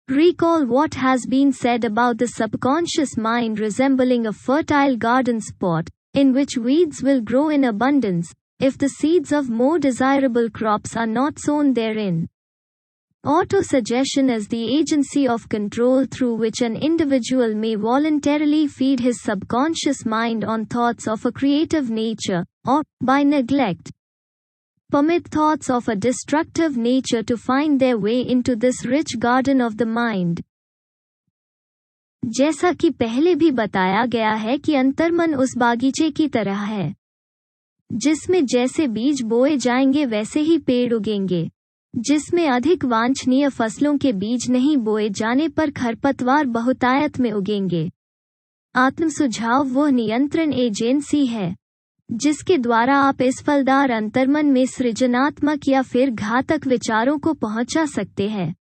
Recall what has been said about the subconscious mind resembling a fertile garden spot, in which weeds will grow in abundance, if the seeds of more desirable crops are not sown therein. Autosuggestion is the agency of control through which an individual may voluntarily feed his subconscious mind on thoughts of a creative nature, or, by neglect, permit thoughts of a destructive nature to find their way into this rich garden of the mind. जैसा कि पहले भी बताया गया है कि अंतर्मन उस बागीचे की तरह है, जिसमें जैसे बीज बोए जाएंगे वैसे ही पेड़ उगेंगे, जिसमें अधिक वांछनीय फसलों के बीज नहीं बोए जाने पर खरपतवार बहुतायत में उगेंगे। आत्मसुझाव वह नियंत्रण एजेंसी है जिसके द्वारा आप इस फलदार अंतर्मन में सृजनात्मक या फिर घातक विचारों को पहुंचा सकते हैं।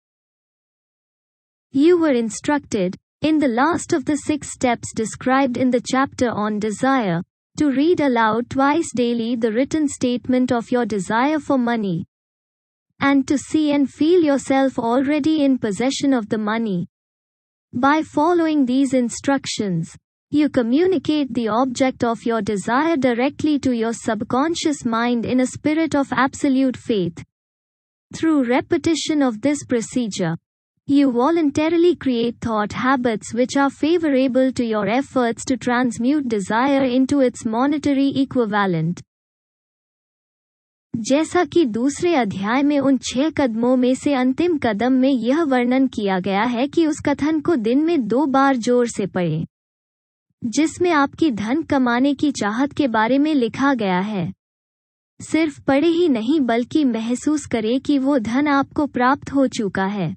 You were instructed, in the last of the 6 steps described in the chapter on desire, to read aloud twice daily the written statement of your desire for money, and to see and feel yourself already in possession of the money. By following these instructions, you communicate the object of your desire directly to your subconscious mind in a spirit of absolute faith. Through repetition of this procedure, you voluntarily create thought habits which are favorable to your efforts to transmute desire into its monetary equivalent. जैसा कि दूसरे अध्याय में उन 6 कदमों में से अंतिम कदम में यह वर्णन किया गया है कि उस कथन को दिन में 2 बार जोर से पढ़ें, जिसमें आपकी धन कमाने की चाहत के बारे में लिखा गया है। सिर्फ पढ़े ही नहीं बल्कि महसूस करें कि वो धन आपको प्राप्त हो चुका है।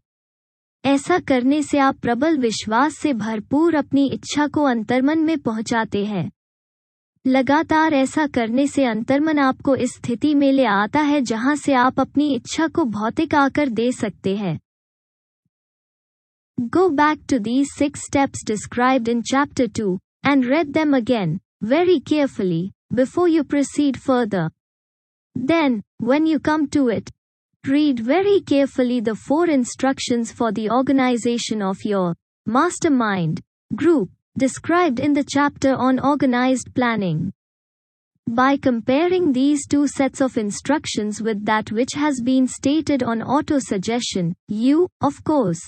ऐसा करने से आप प्रबल विश्वास से भरपूर अपनी इच्छा को अंतर्मन में पहुंचाते हैं। लगातार ऐसा करने से अंतर्मन आपको इस स्थिति में ले आता है जहां से आप अपनी इच्छा को भौतिक आकार दे सकते हैं। Go back to these 6 steps described in chapter 2, and read them again, very carefully, before you proceed further. Then, when you come to it, read very carefully the 4 instructions for the organization of your mastermind group, described in the chapter on organized planning. By comparing these 2 sets of instructions with that which has been stated on autosuggestion, you, of course,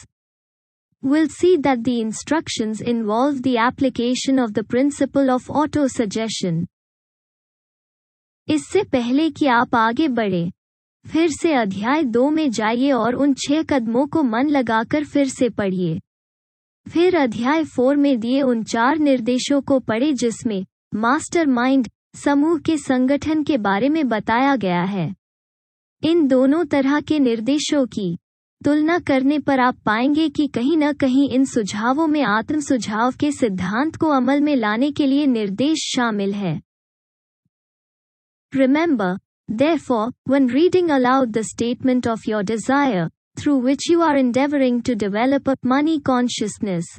will see that the instructions involve the application of the principle of autosuggestion. इससे पहले कि आप आगे बढ़े, फिर से अध्याय 2 में जाइए और उन 6 कदमों को मन लगाकर फिर से पढ़िए। फिर अध्याय 4 में दिए उन 4 निर्देशों को पढ़े जिसमें मास्टरमाइंड समूह के संगठन के बारे में बताया गया है। इन दोनों तरह के निर्देशों की तुलना करने पर आप पाएंगे कि कहीं न कहीं इन सुझावों में आत्म सुझाव के सिद्धांत को अमल में लाने के लिए निर्देश शामिल है। Remember, therefore, when reading aloud the statement of your desire, through which you are endeavoring to develop a money consciousness,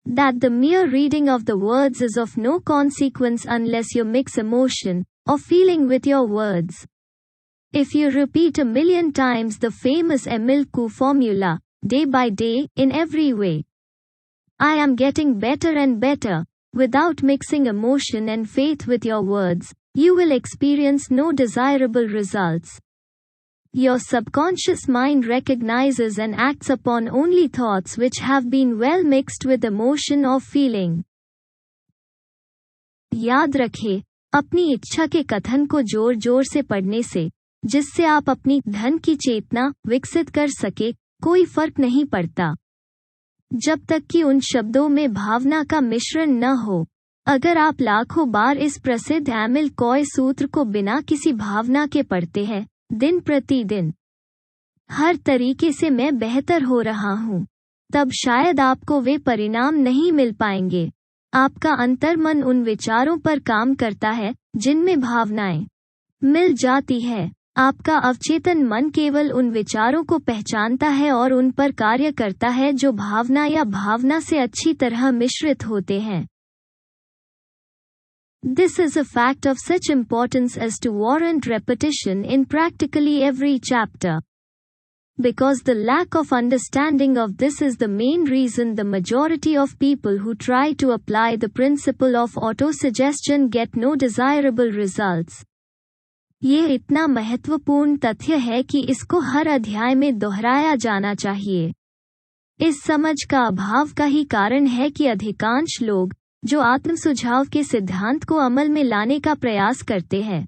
that the mere reading of the words is of no consequence unless you mix emotion or feeling with your words. If you repeat 1,000,000 times the famous Emile Coup formula, day by day, in every way, I am getting better and better, without mixing emotion and faith with your words, you will experience no desirable results. Your subconscious mind recognizes and acts upon only thoughts which have been well mixed with emotion or feeling. याद रखें, अपनी इच्छा के कथन को जोर जोर से पढ़ने से, जिससे आप अपनी धन की चेतना विकसित कर सके, कोई फर्क नहीं पड़ता, जब तक कि उन शब्दों में भावना का मिश्रण न हो। अगर आप लाखों बार इस प्रसिद्ध एमिल कॉय सूत्र को बिना किसी भावना के पढ़ते हैं, दिन प्रतिदिन, हर तरीके से मैं बेहतर हो रहा हूँ, तब शायद आपको वे परिणाम नहीं मिल पाएंगे। आपका अंतर्मन उन विचारों पर काम करता है जिनमें भावनाएं मिल जाती है। आपका अवचेतन मन केवल उन विचारों को पहचानता है और उन पर कार्य करता है जो भावना या भावना से अच्छी तरह मिश्रित होते हैं। This is a fact of such importance as to warrant repetition in practically every chapter. Because the lack of understanding of this is the main reason the majority of people who try to apply the principle of autosuggestion get no desirable results. ये इतना महत्वपूर्ण तथ्य है कि इसको हर अध्याय में दोहराया जाना चाहिए। इस समझ का अभाव का ही कारण है कि अधिकांश लोग जो आत्मसुझाव के सिद्धांत को अमल में लाने का प्रयास करते हैं,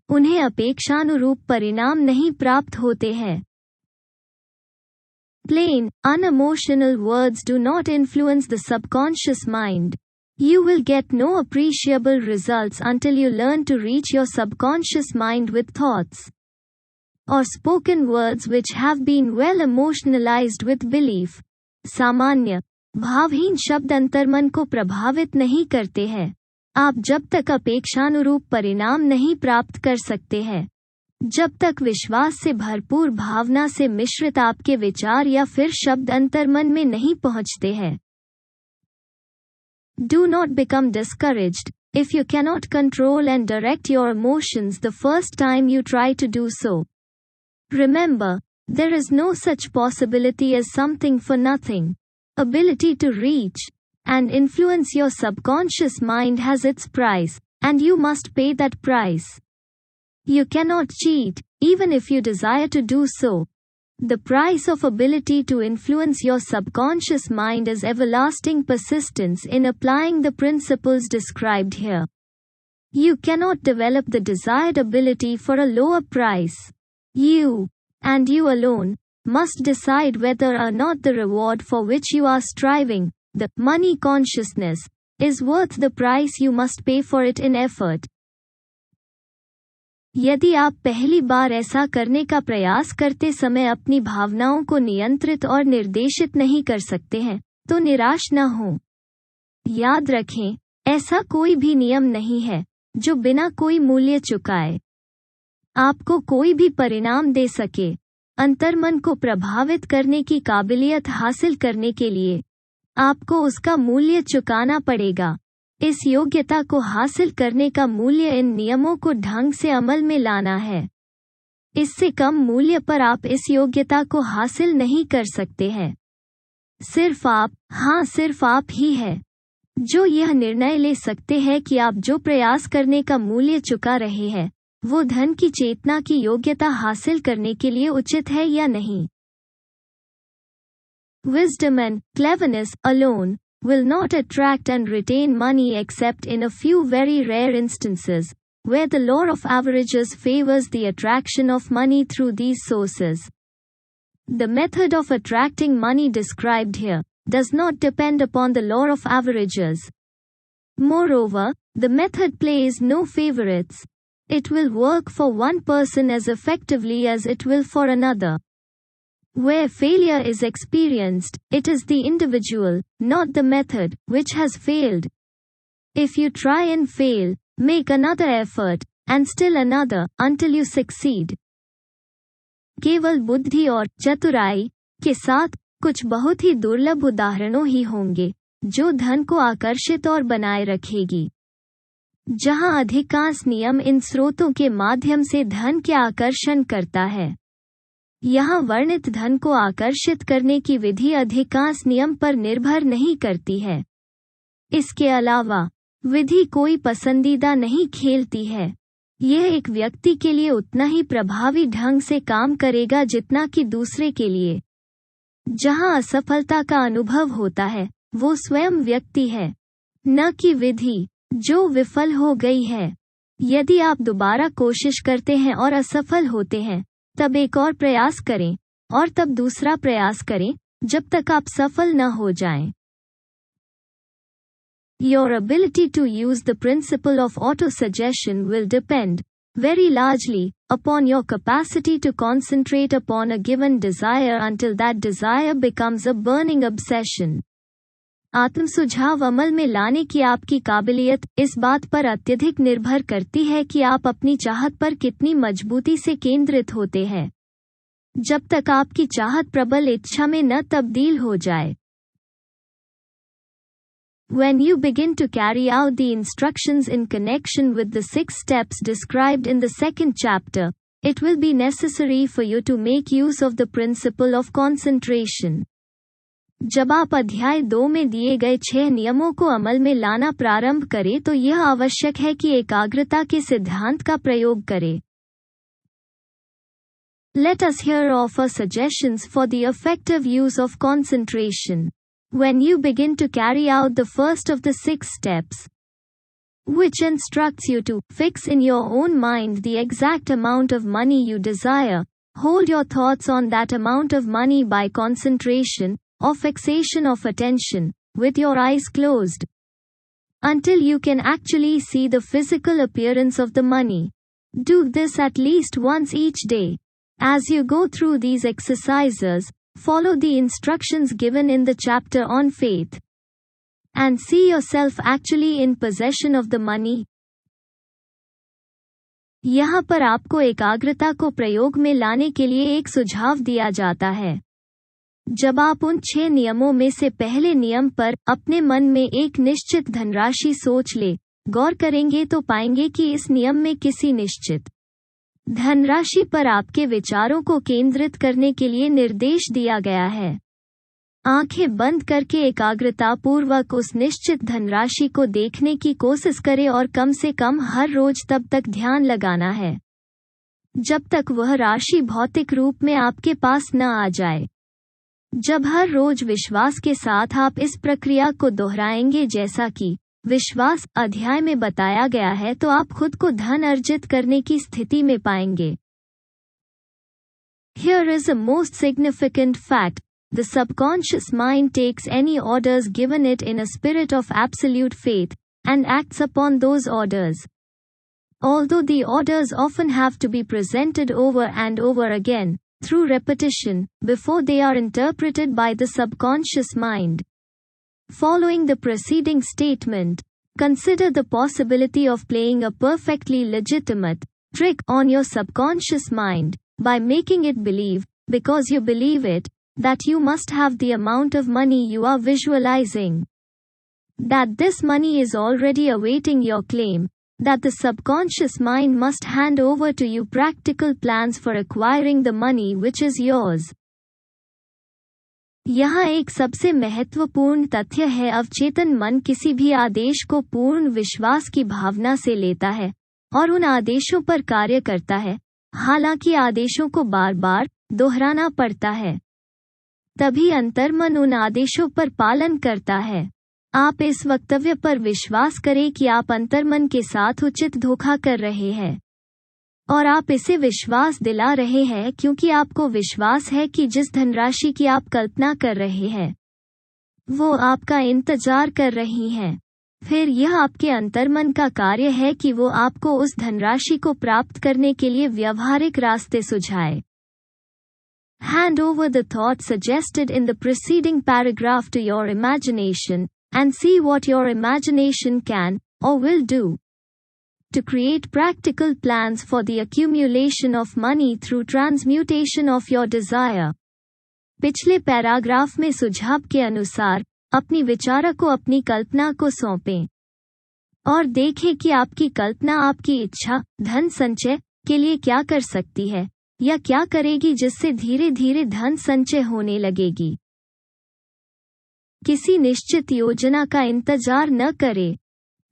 उन्हें अपेक्षानुरूप परिणाम नहीं प्राप्त होते हैं। Plain, unemotional words do not influence the subconscious mind. You will get no appreciable results until you learn to reach your subconscious mind with thoughts or spoken words which have been well emotionalized with belief. सामान्य, भावहीन शब्द अंतर्मन को प्रभावित नहीं करते हैं। आप जब तक अपेक्षानुरूप परिणाम नहीं प्राप्त कर सकते हैं, जब तक विश्वास से भरपूर भावना से मिश्रित आपके विचार या फिर शब्द अंतर्मन में नहीं पहुंचते हैं। Do not become discouraged if you cannot control and direct your emotions the first time you try to do so. Remember, there is no such possibility as something for nothing. Ability to reach and influence your subconscious mind has its price, and you must pay that price. You cannot cheat, even if you desire to do so. The price of ability to influence your subconscious mind is everlasting persistence in applying the principles described here. You cannot develop the desired ability for a lower price. You, and you alone, must decide whether or not the reward for which you are striving, the money consciousness, is worth the price you must pay for it in effort. यदि आप पहली बार ऐसा करने का प्रयास करते समय अपनी भावनाओं को नियंत्रित और निर्देशित नहीं कर सकते हैं, तो निराश न हो। याद रखें, ऐसा कोई भी नियम नहीं है जो बिना कोई मूल्य चुकाए आपको कोई भी परिणाम दे सके। अंतर्मन को प्रभावित करने की काबिलियत हासिल करने के लिए आपको उसका मूल्य चुकाना पड़ेगा। इस योग्यता को हासिल करने का मूल्य इन नियमों को ढंग से अमल में लाना है। इससे कम मूल्य पर आप इस योग्यता को हासिल नहीं कर सकते हैं। सिर्फ आप ही है जो यह निर्णय ले सकते हैं कि आप जो प्रयास करने का मूल्य चुका रहे हैं, वो धन की चेतना की योग्यता हासिल करने के लिए उचित है या नहीं। Wisdom and cleverness alone will not attract and retain money except in a few very rare instances, where the law of averages favors the attraction of money through these sources. The method of attracting money described here does not depend upon the law of averages. Moreover, the method plays no favorites. It will work for one person as effectively as it will for another. Where failure is experienced, it is the individual, not the method, which has failed. If you try and fail, make another effort, and still another, until you succeed. केवल बुद्धि और चतुराई के साथ कुछ बहुत ही दुर्लभ उदाहरणों ही होंगे जो धन को आकर्षित और बनाए रखेगी। जहां अधिकांश नियम इन स्रोतों के माध्यम से धन के आकर्षण करता है, यहाँ वर्णित धन को आकर्षित करने की विधि अधिकांश नियम पर निर्भर नहीं करती है। इसके अलावा विधि कोई पसंदीदा नहीं खेलती है। यह एक व्यक्ति के लिए उतना ही प्रभावी ढंग से काम करेगा जितना कि दूसरे के लिए। जहाँ असफलता का अनुभव होता है, वो स्वयं व्यक्ति है, न कि विधि जो विफल हो गई है। यदि आप दोबारा कोशिश करते हैं और असफल होते हैं, तब एक और प्रयास करें और तब दूसरा प्रयास करें जब तक आप सफल न हो जाएं। Your ability to use the principle of autosuggestion will depend, very largely, upon your capacity to concentrate upon a given desire until that desire becomes a burning obsession. आत्मसुझाव अमल में लाने की आपकी काबिलियत इस बात पर अत्यधिक निर्भर करती है कि आप अपनी चाहत पर कितनी मजबूती से केंद्रित होते हैं, जब तक आपकी चाहत प्रबल इच्छा में न तब्दील हो जाए। When you begin to carry out the instructions in connection with the 6 steps described in the 2nd chapter, it will be necessary for you to make use of the principle of concentration. जब आप अध्याय 2 में दिए गए 6 नियमों को अमल में लाना प्रारंभ करें तो यह आवश्यक है कि एकाग्रता के सिद्धांत का प्रयोग करें. Let us here offer suggestions for the effective use of concentration. When you begin to carry out the first of the 6 steps, which instructs you to fix in your own mind the exact amount of money you desire, hold your thoughts on that amount of money by concentration, or fixation of attention, with your eyes closed, until you can actually see the physical appearance of the money. Do this at least once each day. As you go through these exercises, follow the instructions given in the chapter on faith, and see yourself actually in possession of the money. यहाँ पर आपको एकाग्रता को प्रयोग में लाने के लिए एक सुझाव दिया जाता है. जब आप उन 6 नियमों में से पहले नियम पर अपने मन में एक निश्चित धनराशि सोच ले, गौर करेंगे तो पाएंगे कि इस नियम में किसी निश्चित धनराशि पर आपके विचारों को केंद्रित करने के लिए निर्देश दिया गया है. आंखें बंद करके एकाग्रता पूर्वक उस निश्चित धनराशि को देखने की कोशिश करें और कम से कम हर रोज तब तक ध्यान लगाना है जब तक वह राशि भौतिक रूप में आपके पास न आ जाए. जब हर रोज विश्वास के साथ आप इस प्रक्रिया को दोहराएंगे जैसा कि विश्वास अध्याय में बताया गया है तो आप खुद को धन अर्जित करने की स्थिति में पाएंगे. Here is a most significant fact. The subconscious mind takes any orders given it in a spirit of absolute faith, and acts upon those orders. Although the orders often have to be presented over and over again, through repetition, before they are interpreted by the subconscious mind. Following the preceding statement, consider the possibility of playing a perfectly legitimate trick on your subconscious mind, by making it believe, because you believe it, that you must have the amount of money you are visualizing. That this money is already awaiting your claim, that the subconscious mind must hand over to you practical plans for acquiring the money which is yours. यहाँ एक सबसे महत्वपूर्ण तथ्य है, अवचेतन मन किसी भी आदेश को पूर्ण विश्वास की भावना से लेता है और उन आदेशों पर कार्य करता है, हालांकि आदेशों को बार बार दोहराना पड़ता है. तभी अंतर्मन उन आदेशों पर पालन करता है. आप इस वक्तव्य पर विश्वास करें कि आप अंतर्मन के साथ उचित धोखा कर रहे हैं, और आप इसे विश्वास दिला रहे हैं क्योंकि आपको विश्वास है कि जिस धनराशि की आप कल्पना कर रहे हैं वो आपका इंतजार कर रही है. फिर यह आपके अंतर्मन का कार्य है कि वो आपको उस धनराशि को प्राप्त करने के लिए व्यावहारिक रास्ते सुझाए. Hand over the thought suggested in the preceding paragraph to your imagination, and see what your imagination can, or will do, to create practical plans for the accumulation of money through transmutation of your desire. पिछले paragraph में सुझाव के अनुसार, अपनी विचार को अपनी कल्पना को सौंपें और देखें कि आपकी कल्पना आपकी इच्छा धन संचय के लिए क्या कर सकती है या क्या करेगी जिससे धीरे धीरे धन संचय होने लगेगी. किसी निश्चित योजना का इंतजार न करें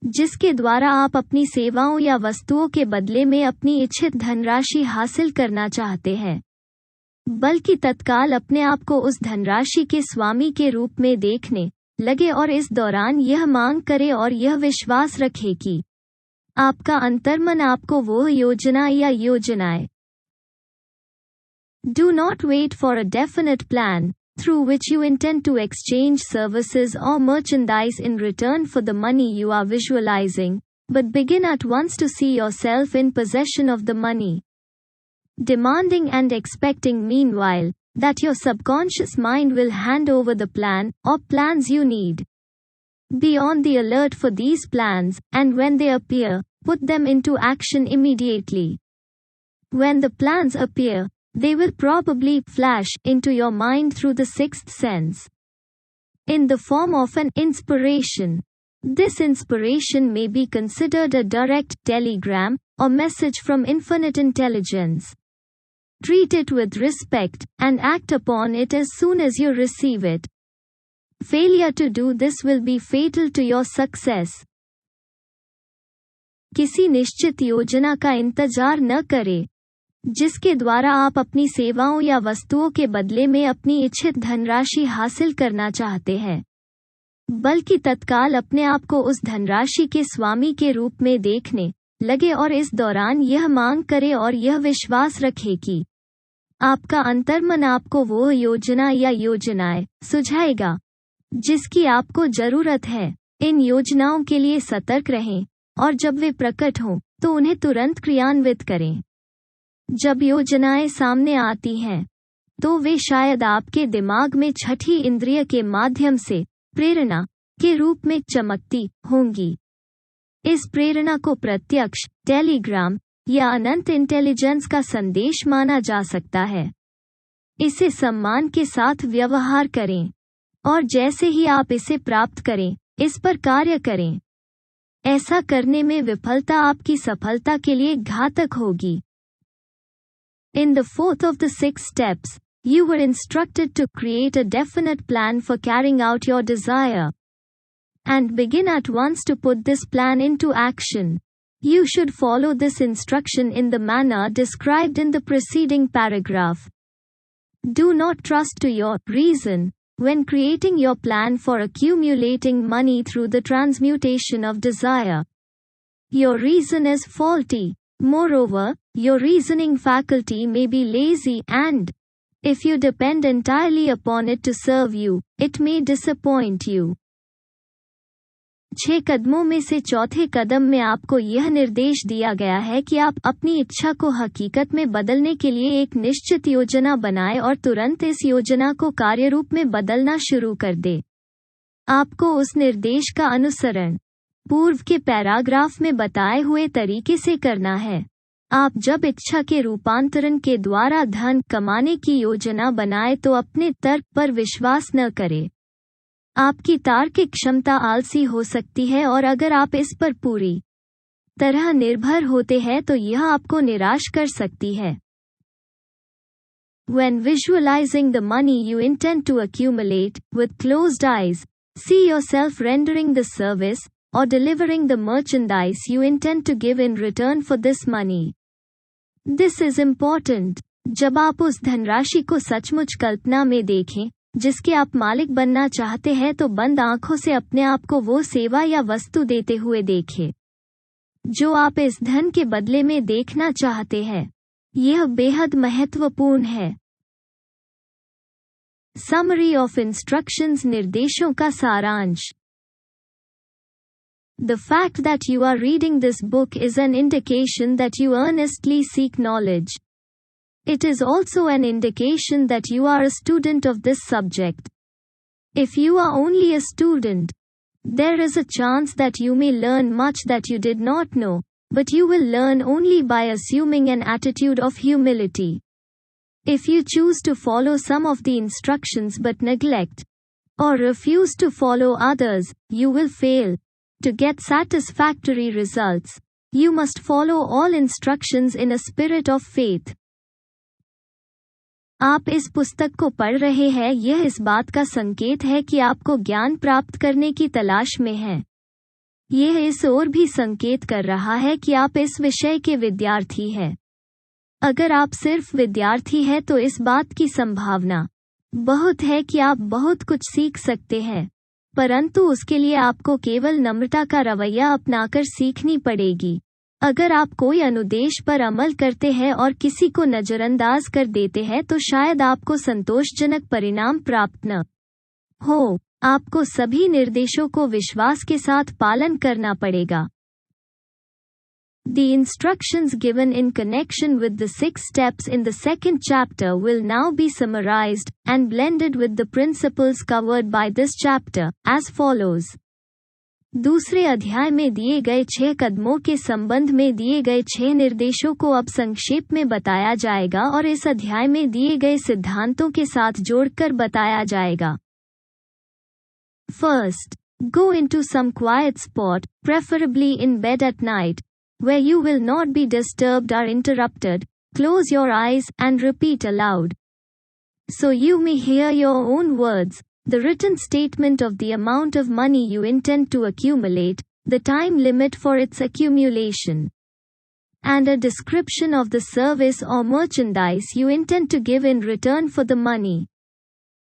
जिसके द्वारा आप अपनी सेवाओं या वस्तुओं के बदले में अपनी इच्छित धनराशि हासिल करना चाहते हैं, बल्कि तत्काल अपने आप को उस धनराशि के स्वामी के रूप में देखने लगे और इस दौरान यह मांग करे और यह विश्वास रखे कि आपका अंतर्मन आपको वो योजना या योजनाएं. Do not wait for a definite plan, through which you intend to exchange services or merchandise in return for the money you are visualizing, but begin at once to see yourself in possession of the money. Demanding and expecting meanwhile, that your subconscious mind will hand over the plan, or plans you need. Be on the alert for these plans, and when they appear, put them into action immediately. When the plans appear, they will probably flash into your mind through the sixth sense, in the form of an inspiration. This inspiration may be considered a direct telegram or message from infinite intelligence. Treat it with respect, and act upon it as soon as you receive it. Failure to do this will be fatal to your success. किसी निश्चित योजना का इंतजार न करें, जिसके द्वारा आप अपनी सेवाओं या वस्तुओं के बदले में अपनी इच्छित धनराशि हासिल करना चाहते हैं, बल्कि तत्काल अपने आप को उस धनराशि के स्वामी के रूप में देखने लगे और इस दौरान यह मांग करे और यह विश्वास रखे कि आपका अंतर्मन आपको वो योजना या योजनाएं सुझाएगा जिसकी आपको जरूरत है। इन योजनाओं के लिए सतर्क रहें और जब वे प्रकट हों तो उन्हें तुरंत क्रियान्वित करें। जब योजनाएं सामने आती हैं तो वे शायद आपके दिमाग में छठी इंद्रिय के माध्यम से प्रेरणा के रूप में चमकती होंगी। इस प्रेरणा को प्रत्यक्ष टेलीग्राम या अनंत इंटेलिजेंस का संदेश माना जा सकता है। इसे सम्मान के साथ व्यवहार करें और जैसे ही आप इसे प्राप्त करें, इस पर कार्य करें। ऐसा करने में विफलता आपकी सफलता के लिए घातक होगी। In the fourth of the 6 steps, you were instructed to create a definite plan for carrying out your desire, and begin at once to put this plan into action. You should follow this instruction in the manner described in the preceding paragraph. Do not trust to your reason when creating your plan for accumulating money through the transmutation of desire. Your reason is faulty. Moreover, your reasoning faculty may be lazy and, if you depend entirely upon it to serve you, it may disappoint you. 6 कदमों में से चौथे कदम में आपको यह निर्देश दिया गया है कि आप अपनी इच्छा को हकीकत में बदलने के लिए एक निश्चित योजना बनाएं और तुरंत इस योजना को कार्यरूप में बदलना शुरू कर दें। आपको उस निर्देश का अनुसरण पूर्व के पैराग्राफ में बताए हुए तरीके से करना है। आप जब इच्छा के रूपांतरण के द्वारा धन कमाने की योजना बनाएं तो अपने तर्क पर विश्वास न करें। आपकी तार्किक क्षमता आलसी हो सकती है और अगर आप इस पर पूरी तरह निर्भर होते हैं तो यह आपको निराश कर सकती है। When visualizing the money you intend to accumulate, with closed eyes, see yourself rendering the service or delivering the merchandise you intend to give in return for this money. This is important. जब आप उस धनराशि को सचमुच कल्पना में देखें जिसके आप मालिक बनना चाहते हैं तो बंद आंखों से अपने आप को वो सेवा या वस्तु देते हुए देखें जो आप इस धन के बदले में देखना चाहते हैं। यह बेहद महत्वपूर्ण है। Summary of instructions, निर्देशों का सारांश। The fact that you are reading this book is an indication that you earnestly seek knowledge. It is also an indication that you are a student of this subject. If you are only a student, there is a chance that you may learn much that you did not know, but you will learn only by assuming an attitude of humility. If you choose to follow some of the instructions but neglect or refuse to follow others, you will fail. To get satisfactory results, you must follow all instructions in a spirit of faith. आप इस पुस्तक को पढ़ रहे हैं, यह इस बात का संकेत है कि आपको ज्ञान प्राप्त करने की तलाश में हैं। यह इस ओर भी संकेत कर रहा है कि आप इस विषय के विद्यार्थी हैं। अगर आप सिर्फ विद्यार्थी हैं तो इस बात की संभावना बहुत है कि आप बहुत कुछ सीख सकते हैं, परंतु उसके लिए आपको केवल नम्रता का रवैया अपनाकर सीखनी पड़ेगी। अगर आप कोई अनुदेश पर अमल करते हैं और किसी को नजरअंदाज कर देते हैं तो शायद आपको संतोषजनक परिणाम प्राप्त न हो। आपको सभी निर्देशों को विश्वास के साथ पालन करना पड़ेगा। The instructions given in connection with the 6 steps in the 2nd chapter will now be summarized and blended with the principles covered by this chapter, as follows. दूसरे अध्याय में दिए गए 6 कदमों के संबंध में दिए गए 6 निर्देशों को अब संक्षेप में बताया जाएगा और इस अध्याय में दिए गए सिद्धांतों के साथ जोड़कर बताया जाएगा। First, go into some quiet spot, preferably in bed at night, where you will not be disturbed or interrupted, Close your eyes and repeat aloud, so you may hear your own words, the written statement of the amount of money you intend to accumulate, the time limit for its accumulation, and a description of the service or merchandise you intend to give in return for the money.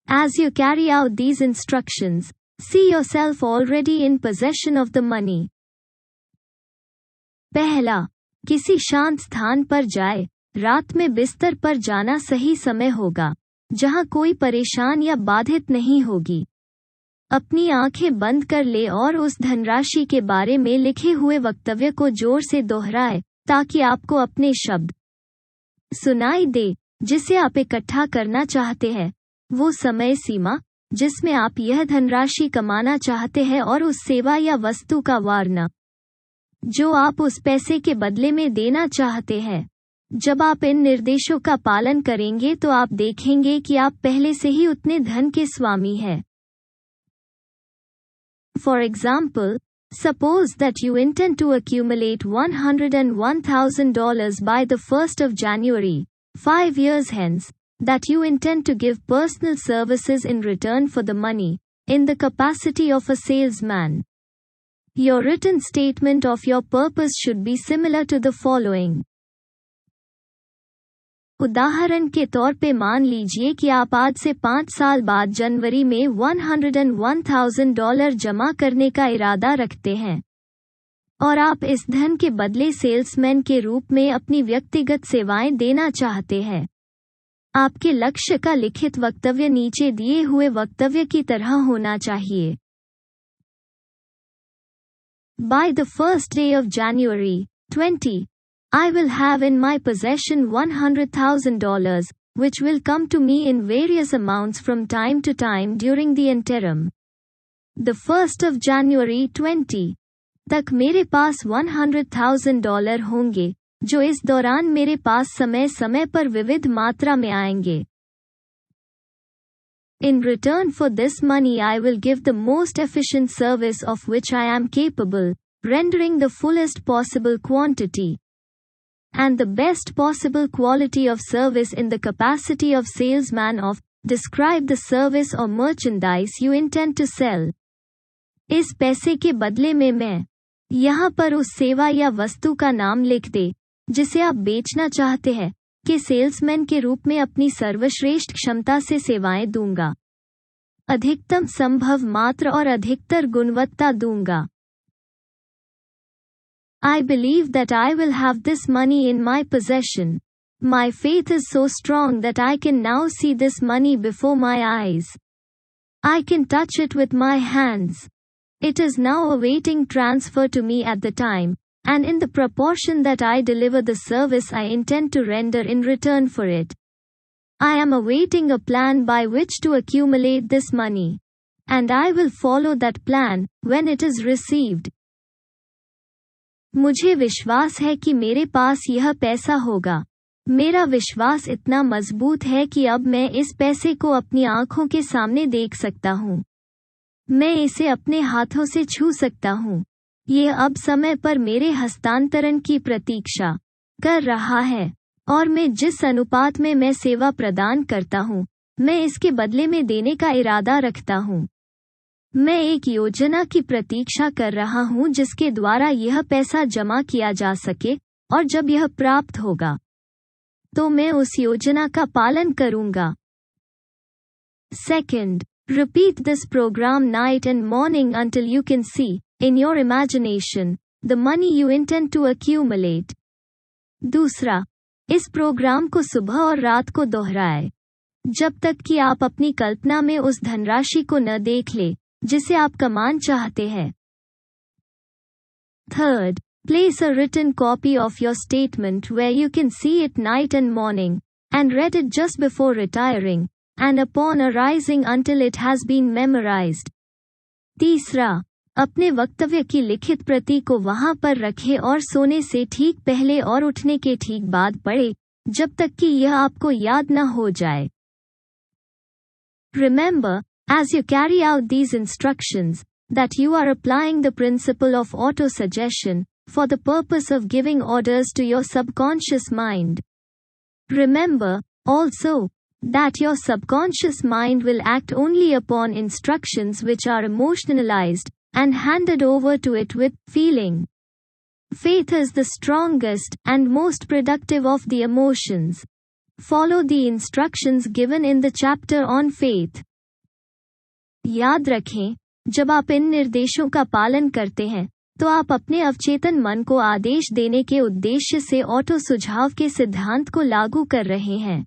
As you carry out these instructions, see yourself already in possession of the money. पहला, किसी शांत स्थान पर जाए, रात में बिस्तर पर जाना सही समय होगा, जहां कोई परेशान या बाधित नहीं होगी। अपनी आंखें बंद कर ले और उस धनराशि के बारे में लिखे हुए वक्तव्य को जोर से दोहराए, ताकि आपको अपने शब्द सुनाई दे, जिसे आप इकट्ठा करना चाहते हैं, वो समय सीमा, जिसमें आप यह धनराशि कमाना चाहते हैं, और उस सेवा या वस्तु का वार्ना, जो आप उस पैसे के बदले में देना चाहते हैं। जब आप इन निर्देशों का पालन करेंगे तो आप देखेंगे कि आप पहले से ही उतने धन के स्वामी हैं। For example, suppose that you intend to accumulate $101,000 by the 1st of January, 5 years hence, that you intend to give personal services in return for the money, in the capacity of a salesman. Your written statement of your purpose should be similar to the following. उदाहरण के तौर पे मान लीजिए कि आप आज से 5 साल बाद जनवरी में $101,000 जमा करने का इरादा रखते हैं, और आप इस धन के बदले सेल्समैन के रूप में अपनी व्यक्तिगत सेवाएं देना चाहते हैं। आपके लक्ष्य का लिखित वक्तव्य नीचे दिए हुए वक्तव्य की तरह होना चाहिए। By the first day of January 20, I will have in my possession $100,000, which will come to me in various amounts from time to time during the interim. The 1st of January 20 तक मेरे पास $100,000 होंगे, जो इस दौरान मेरे पास समय समय पर विविध मात्रा में आएंगे। In return for this money I will give the most efficient service of which I am capable, rendering the fullest possible quantity and the best possible quality of service in the capacity of salesman of, describe the service or merchandise you intend to sell. इस पैसे के बदले में मैं यहाँ पर उस सेवा या वस्तु का नाम लिख दे, जिसे आप बेचना चाहते हैं, कि सेल्समैन के रूप में अपनी सर्वश्रेष्ठ क्षमता से सेवाएं दूंगा, अधिकतम संभव मात्रा और अधिकतर गुणवत्ता दूंगा। I believe that I will have this money in my possession. My faith is so strong that I can now see this money before my eyes. I can touch it with my hands. It is now awaiting transfer to me at the time, and in the proportion that I deliver the service I intend to render in return for it. I am awaiting a plan by which to accumulate this money. And I will follow that plan, when it is received. मुझे विश्वास है कि मेरे पास यह पैसा होगा। मेरा विश्वास इतना मजबूत है कि अब मैं इस पैसे को अपनी आंखों के सामने देख सकता हूँ। मैं इसे अपने हाथों से छू सकता हूँ। यह अब समय पर मेरे हस्तांतरण की प्रतीक्षा कर रहा है, और मैं जिस अनुपात में मैं सेवा प्रदान करता हूँ, मैं इसके बदले में देने का इरादा रखता हूँ। मैं एक योजना की प्रतीक्षा कर रहा हूं जिसके द्वारा यह पैसा जमा किया जा सके, और जब यह प्राप्त होगा तो मैं उस योजना का पालन करूंगा। Second, repeat this program night and morning until you can see, in your imagination, the money you intend to accumulate. दूसरा, इस प्रोग्राम को सुबह और रात को दोहराएं, जब तक कि आप अपनी कल्पना में उस धनराशि को न देख ले, जिसे आप कमान चाहते हैं। Third, place a written copy of your statement where you can see it night and morning, and read it just before retiring, and upon arising until it has been memorized. तीसरा, अपने वक्तव्य की लिखित प्रति को वहां पर रखें और सोने से ठीक पहले और उठने के ठीक बाद पढ़े, जब तक कि यह आपको याद न हो जाए। Remember, as you carry out these instructions, that you are applying the principle of auto-suggestion, for the purpose of giving orders to your subconscious mind. Remember, also, that your subconscious mind will act only upon instructions which are emotionalized and handed over to it with feeling. Faith is the strongest and most productive of the emotions. Follow the instructions given in the chapter on faith. याद रखें, जब आप इन निर्देशों का पालन करते हैं, तो आप अपने अवचेतन मन को आदेश देने के उद्देश्य से ऑटो सुझाव के सिद्धांत को लागू कर रहे हैं।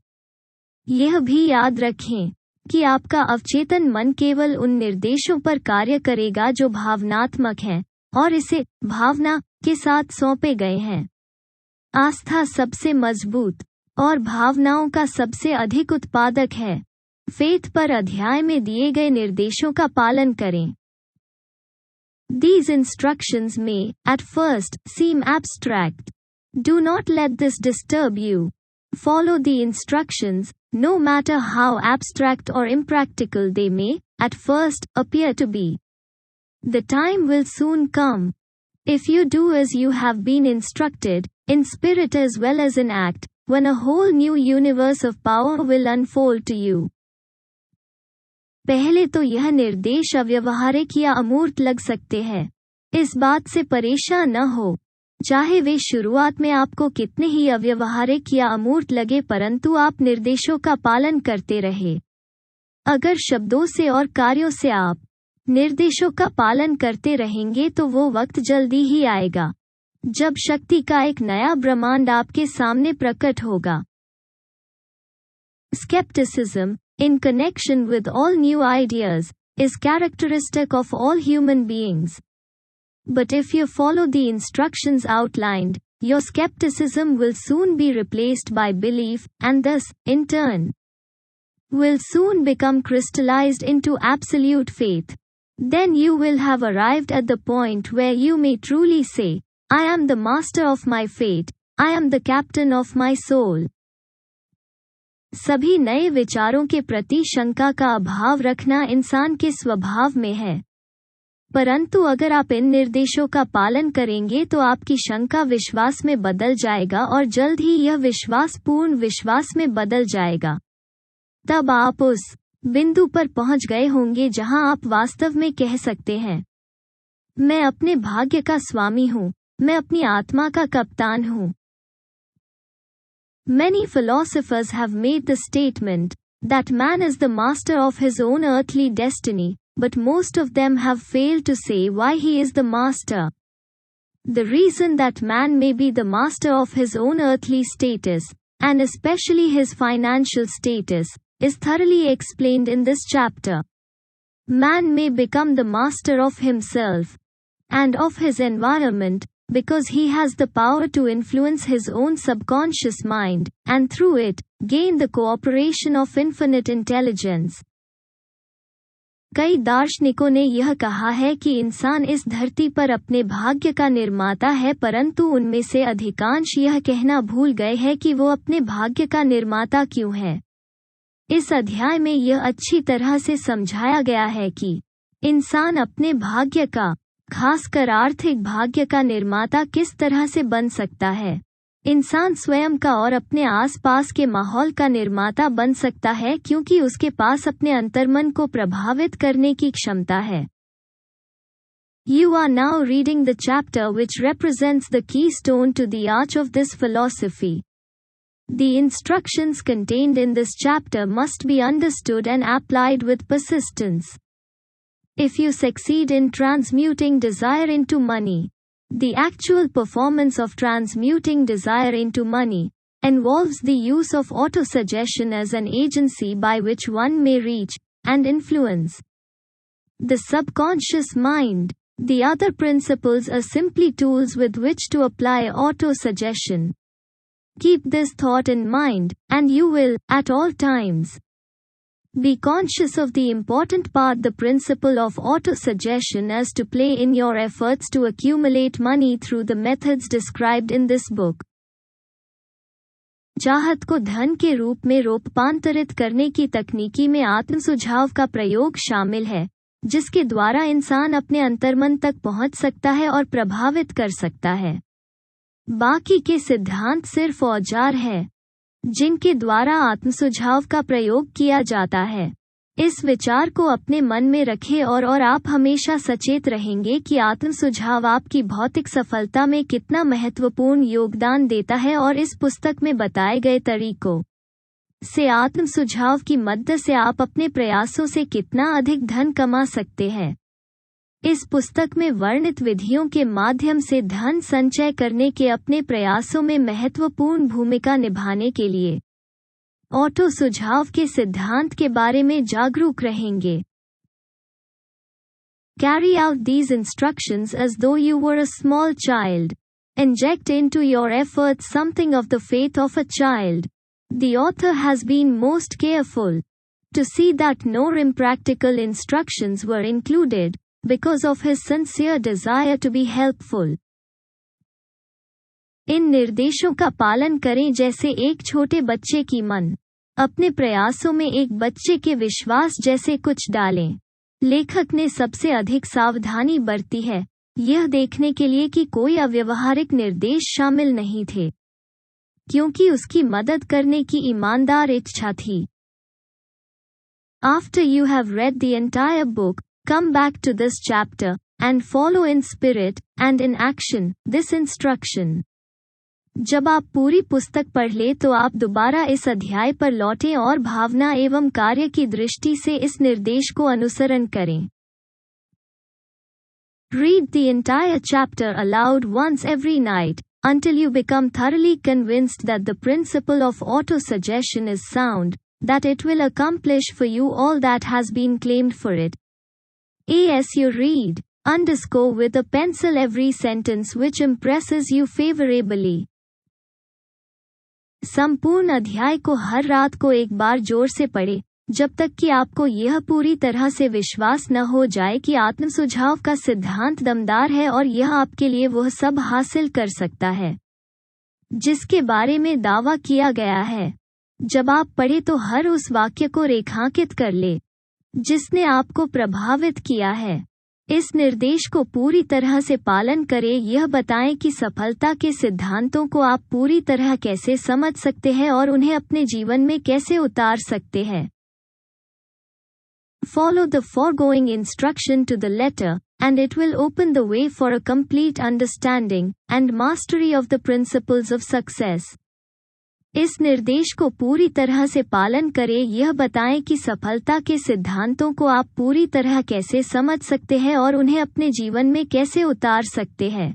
यह भी याद रखें कि आपका अवचेतन मन केवल उन निर्देशों पर कार्य करेगा जो भावनात्मक हैं और इसे भावना के साथ सौंपे गए हैं। आस्था सबसे मजबूत और भावनाओं का सबसे अधिक उत्पादक है। फेथ पर अध्याय में दिए गए निर्देशों का पालन करें। These instructions may, at first, seem abstract. Do not let this disturb you. Follow the instructions, no matter how abstract or impractical they may, at first, appear to be. The time will soon come. If you do as you have been instructed, in spirit as well as in act, when a whole new universe of power will unfold to you. पहले तो यह निर्देश अव्यवहारिक या अमूर्त लग सकते हैं। इस बात से परेशान न हो, चाहे वे शुरुआत में आपको कितने ही अव्यवहारिक या अमूर्त लगे, परंतु आप निर्देशों का पालन करते रहे। अगर शब्दों से और कार्यों से आप निर्देशों का पालन करते रहेंगे तो वो वक्त जल्दी ही आएगा जब शक्ति का एक नया ब्रह्मांड आपके सामने प्रकट होगा। Skepticism, in connection with all new ideas, is characteristic of all human beings. But if you follow the instructions outlined, your skepticism will soon be replaced by belief, and thus, in turn, will soon become crystallized into absolute faith. Then you will have arrived at the point where you may truly say, I am the master of my fate, I am the captain of my soul. सभी नए विचारों के प्रति शंका का अभाव रखना इंसान के स्वभाव में है, परंतु अगर आप इन निर्देशों का पालन करेंगे तो आपकी शंका विश्वास में बदल जाएगा और जल्द ही यह विश्वास पूर्ण विश्वास में बदल जाएगा। तब आप उस बिंदु पर पहुंच गए होंगे जहां आप वास्तव में कह सकते हैं, मैं अपने भाग्य का स्वामी हूं, मैं अपनी आत्मा का कप्तान हूं। Many philosophers have made the statement that man is the master of his own earthly destiny, but most of them have failed to say why he is the master. The reason that man may be the master of his own earthly status, and especially his financial status, is thoroughly explained in this chapter. Man may become the master of himself and of his environment, because he has the power to influence his own subconscious mind, and through it, gain the cooperation of infinite intelligence. कई दार्शनिकों ने यह कहा है कि इंसान इस धरती पर अपने भाग्य का निर्माता है, परंतु उनमें से अधिकांश यह कहना भूल गए हैं कि वो अपने भाग्य का निर्माता क्यों है। इस अध्याय में यह अच्छी तरह से समझाया गया है कि इंसान अपने भाग्य का, खासकर आर्थिक भाग्य का निर्माता किस तरह से बन सकता है। इंसान स्वयं का और अपने आसपास के माहौल का निर्माता बन सकता है क्योंकि उसके पास अपने अंतर्मन को प्रभावित करने की क्षमता है। You are now reading the chapter which represents the keystone to the arch of this philosophy. The instructions contained in this chapter must be understood and applied with persistence. If you succeed in transmuting desire into money, the actual performance of transmuting desire into money involves the use of autosuggestion as an agency by which one may reach and influence the subconscious mind. The other principles are simply tools with which to apply autosuggestion. Keep this thought in mind, and you will, at all times, be conscious of the important part the principle of autosuggestion has to play in your efforts to accumulate money through the methods described in this book. चाहत को धन के रूप में रूपांतरित करने की तकनीकी में आत्म सुझाव का प्रयोग शामिल है, जिसके द्वारा इंसान अपने अंतर्मन तक पहुंच सकता है और प्रभावित कर सकता है। बाकी के सिद्धांत सिर्फ औजार है। जिनके द्वारा आत्मसुझाव का प्रयोग किया जाता है। इस विचार को अपने मन में रखें और आप हमेशा सचेत रहेंगे कि आत्मसुझाव आपकी भौतिक सफलता में कितना महत्वपूर्ण योगदान देता है और इस पुस्तक में बताए गए तरीकों से आत्मसुझाव की मदद से आप अपने प्रयासों से कितना अधिक धन कमा सकते हैं। इस पुस्तक में वर्णित विधियों के माध्यम से धन संचय करने के अपने प्रयासों में महत्वपूर्ण भूमिका निभाने के लिए ऑटो सुझाव के सिद्धांत के बारे में जागरूक रहेंगे। Carry out these instructions as though you were a small child. Inject into your efforts something of the faith of a child. The author has been most careful to see that no impractical instructions were included, because of his sincere desire to be helpful. इन निर्देशों का पालन करें जैसे एक छोटे बच्चे की मन। अपने प्रयासों में एक बच्चे के विश्वास जैसे कुछ डालें। लेखक ने सबसे अधिक सावधानी बरती है, यह देखने के लिए कि कोई अव्यवहारिक निर्देश शामिल नहीं थे, क्योंकि उसकी मदद करने की ईमानदार इच्छा थी। After you have read the entire book, come back to this chapter, and follow in spirit, and in action, this instruction. जब आप पूरी पुस्तक पढ़ लें तो आप दोबारा इस अध्याय पर लौटें और भावना एवं कार्य की दृष्टि से इस निर्देश को अनुसरण करें। Read the entire chapter aloud once every night, until you become thoroughly convinced that the principle of auto-suggestion is sound, that it will accomplish for you all that has been claimed for it. As you read, underscore with a pencil every sentence which impresses you favorably. संपूर्ण अध्याय को हर रात को एक बार जोर से पढ़ें, जब तक कि आपको यह पूरी तरह से विश्वास न हो जाए कि आत्मसुझाव का सिद्धांत दमदार है और यह आपके लिए वह सब हासिल कर सकता है जिसके बारे में दावा किया गया है। जब आप पढ़ें तो हर उस वाक्य को रेखांकित कर ले जिसने आपको प्रभावित किया है। इस निर्देश को पूरी तरह से पालन करें। यह बताएं कि सफलता के सिद्धांतों को आप पूरी तरह कैसे समझ सकते हैं और उन्हें अपने जीवन में कैसे उतार सकते हैं। Follow the foregoing instruction to the letter, and it will open the way for a complete understanding and mastery of the principles of success. इस निर्देश को पूरी तरह से पालन करें। यह बताएं कि सफलता के सिद्धांतों को आप पूरी तरह कैसे समझ सकते हैं और उन्हें अपने जीवन में कैसे उतार सकते हैं।